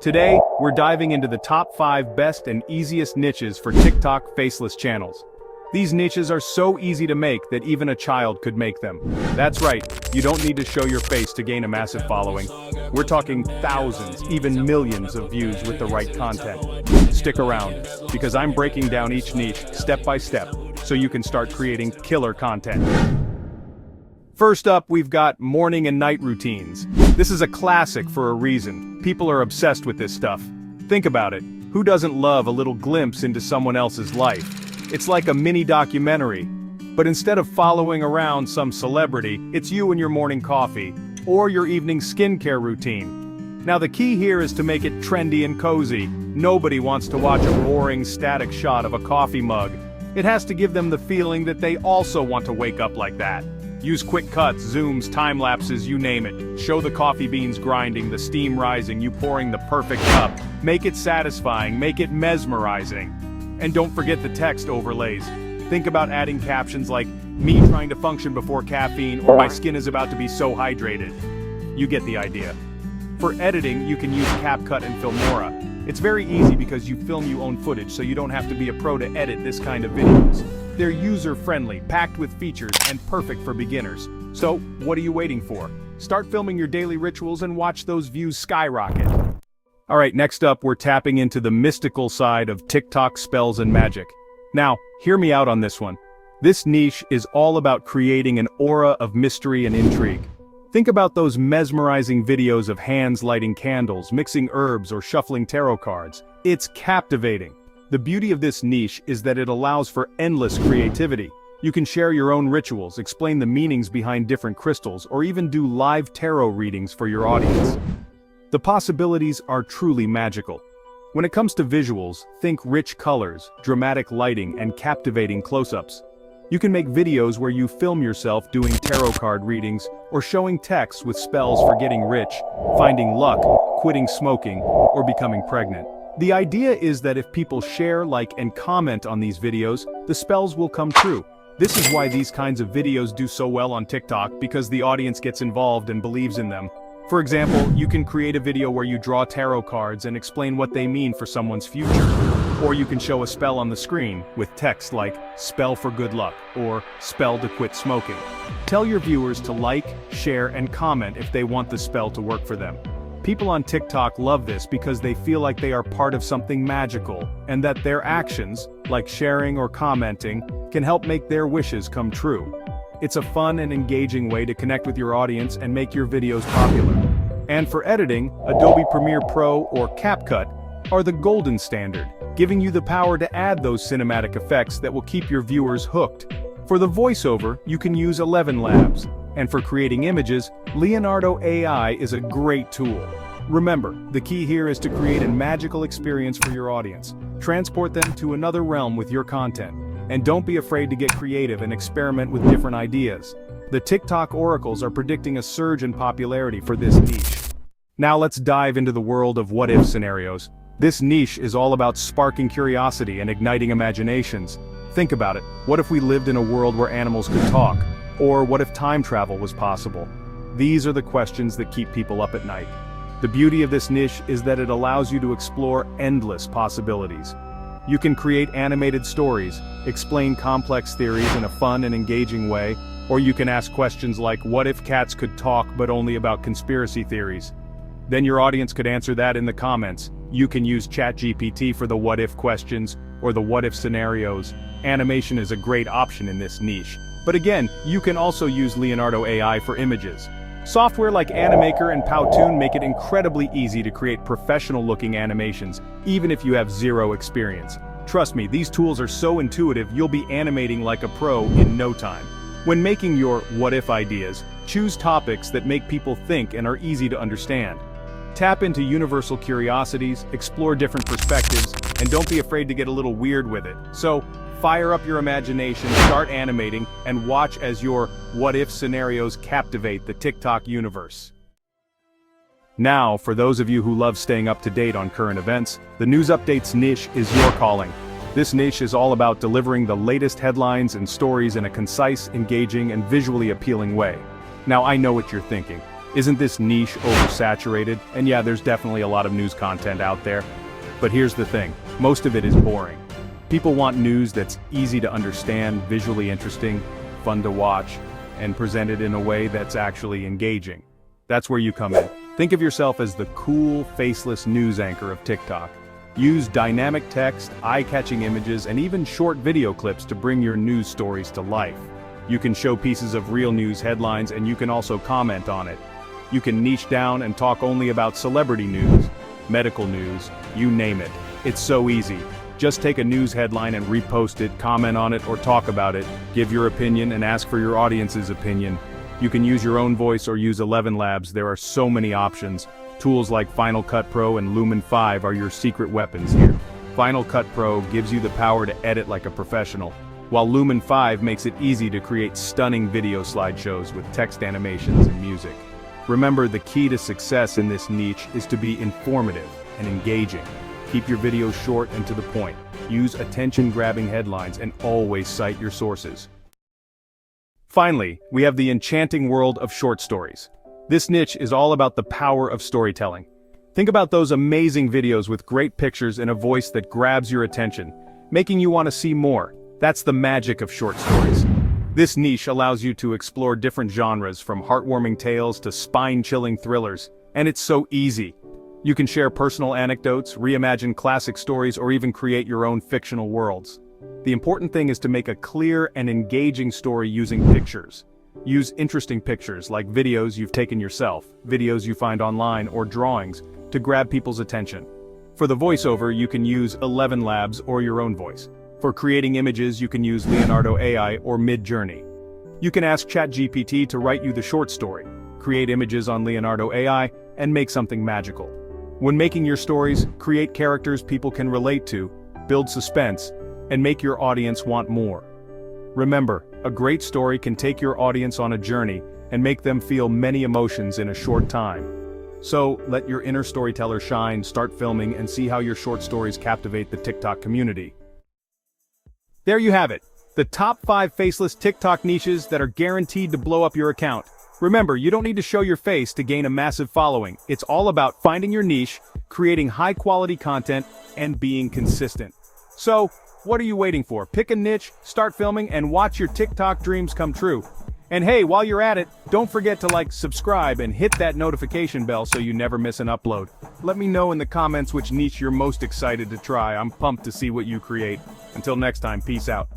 Today, we're diving into the top 5 best and easiest niches for TikTok faceless channels. These niches are so easy to make that even a child could make them. That's right, you don't need to show your face to gain a massive following. We're talking thousands, even millions of views with the right content. Stick around, because I'm breaking down each niche step by step, so you can start creating killer content. First up, we've got morning and night routines. This is a classic for a reason. People are obsessed with this stuff. Think about it. Who doesn't love a little glimpse into someone else's life? It's like a mini documentary. But instead of following around some celebrity, it's you and your morning coffee, or your evening skincare routine. Now the key here is to make it trendy and cozy. Nobody wants to watch a boring, static shot of a coffee mug. It has to give them the feeling that they also want to wake up like that. Use quick cuts, zooms, time lapses, you name it. Show the coffee beans grinding, the steam rising, you pouring the perfect cup. Make it satisfying, make it mesmerizing. And don't forget the text overlays. Think about adding captions like, "Me trying to function before caffeine," or "My skin is about to be so hydrated." You get the idea. For editing, you can use CapCut and Filmora. It's very easy because you film your own footage, so you don't have to be a pro to edit this kind of videos. They're user-friendly, packed with features, and perfect for beginners. So, what are you waiting for? Start filming your daily rituals and watch those views skyrocket. Alright, next up, we're tapping into the mystical side of TikTok spells and magic. Now, hear me out on this one. This niche is all about creating an aura of mystery and intrigue. Think about those mesmerizing videos of hands lighting candles, mixing herbs, or shuffling tarot cards. It's captivating. The beauty of this niche is that it allows for endless creativity. You can share your own rituals, explain the meanings behind different crystals, or even do live tarot readings for your audience. The possibilities are truly magical. When it comes to visuals, think rich colors, dramatic lighting, and captivating close-ups. You can make videos where you film yourself doing tarot card readings, or showing texts with spells for getting rich, finding luck, quitting smoking, or becoming pregnant. The idea is that if people share, like, and comment on these videos, the spells will come true. This is why these kinds of videos do so well on TikTok, because the audience gets involved and believes in them. For example, you can create a video where you draw tarot cards and explain what they mean for someone's future. Or you can show a spell on the screen, with text like, "Spell for good luck," or "Spell to quit smoking." Tell your viewers to like, share, and comment if they want the spell to work for them. People on TikTok love this because they feel like they are part of something magical, and that their actions, like sharing or commenting, can help make their wishes come true. It's a fun and engaging way to connect with your audience and make your videos popular. And for editing, Adobe Premiere Pro or CapCut are the golden standard, giving you the power to add those cinematic effects that will keep your viewers hooked. For the voiceover, you can use 11 Labs. And for creating images, Leonardo AI is a great tool. Remember, the key here is to create a magical experience for your audience. Transport them to another realm with your content. And don't be afraid to get creative and experiment with different ideas. The TikTok oracles are predicting a surge in popularity for this niche. Now let's dive into the world of what-if scenarios. This niche is all about sparking curiosity and igniting imaginations. Think about it. What if we lived in a world where animals could talk? Or what if time travel was possible? These are the questions that keep people up at night. The beauty of this niche is that it allows you to explore endless possibilities. You can create animated stories, explain complex theories in a fun and engaging way, or you can ask questions like, what if cats could talk but only about conspiracy theories? Then your audience could answer that in the comments. You can use ChatGPT for the what-if questions, or the what-if scenarios. Animation is a great option in this niche. But again, you can also use Leonardo AI for images. Software like Animaker and Powtoon make it incredibly easy to create professional-looking animations, even if you have zero experience. Trust me, these tools are so intuitive you'll be animating like a pro in no time. When making your what-if ideas, choose topics that make people think and are easy to understand. Tap into universal curiosities, explore different perspectives, and don't be afraid to get a little weird with it. So, fire up your imagination, start animating, and watch as your what-if scenarios captivate the TikTok universe. Now, for those of you who love staying up to date on current events, the News Updates niche is your calling. This niche is all about delivering the latest headlines and stories in a concise, engaging, and visually appealing way. Now I know what you're thinking. Isn't this niche oversaturated? And yeah, there's definitely a lot of news content out there. But here's the thing, most of it is boring. People want news that's easy to understand, visually interesting, fun to watch, and presented in a way that's actually engaging. That's where you come in. Think of yourself as the cool, faceless news anchor of TikTok. Use dynamic text, eye-catching images, and even short video clips to bring your news stories to life. You can show pieces of real news headlines, and you can also comment on it. You can niche down and talk only about celebrity news, medical news, you name it. It's so easy. Just take a news headline and repost it, comment on it, or talk about it, give your opinion and ask for your audience's opinion. You can use your own voice or use 11 Labs, there are so many options. Tools like Final Cut Pro and Lumen 5 are your secret weapons here. Final Cut Pro gives you the power to edit like a professional, while Lumen 5 makes it easy to create stunning video slideshows with text animations and music. Remember, the key to success in this niche is to be informative and engaging. Keep your videos short and to the point. Use attention-grabbing headlines and always cite your sources. Finally, we have the enchanting world of short stories. This niche is all about the power of storytelling. Think about those amazing videos with great pictures and a voice that grabs your attention, making you want to see more. That's the magic of short stories. This niche allows you to explore different genres from heartwarming tales to spine-chilling thrillers, and it's so easy. You can share personal anecdotes, reimagine classic stories, or even create your own fictional worlds. The important thing is to make a clear and engaging story using pictures. Use interesting pictures like videos you've taken yourself, videos you find online, or drawings to grab people's attention. For the voiceover, you can use 11 Labs or your own voice. For creating images, you can use Leonardo AI or Midjourney. You can ask ChatGPT to write you the short story, create images on Leonardo AI, and make something magical. When making your stories, create characters people can relate to, build suspense, and make your audience want more. Remember, a great story can take your audience on a journey and make them feel many emotions in a short time. So, let your inner storyteller shine, start filming, and see how your short stories captivate the TikTok community. There you have it, the top 5 faceless TikTok niches that are guaranteed to blow up your account. Remember, you don't need to show your face to gain a massive following. It's all about finding your niche, creating high-quality content, and being consistent. So, what are you waiting for? Pick a niche, start filming, and watch your TikTok dreams come true. And hey, while you're at it, don't forget to like, subscribe, and hit that notification bell so you never miss an upload. Let me know in the comments which niche you're most excited to try. I'm pumped to see what you create. Until next time, peace out.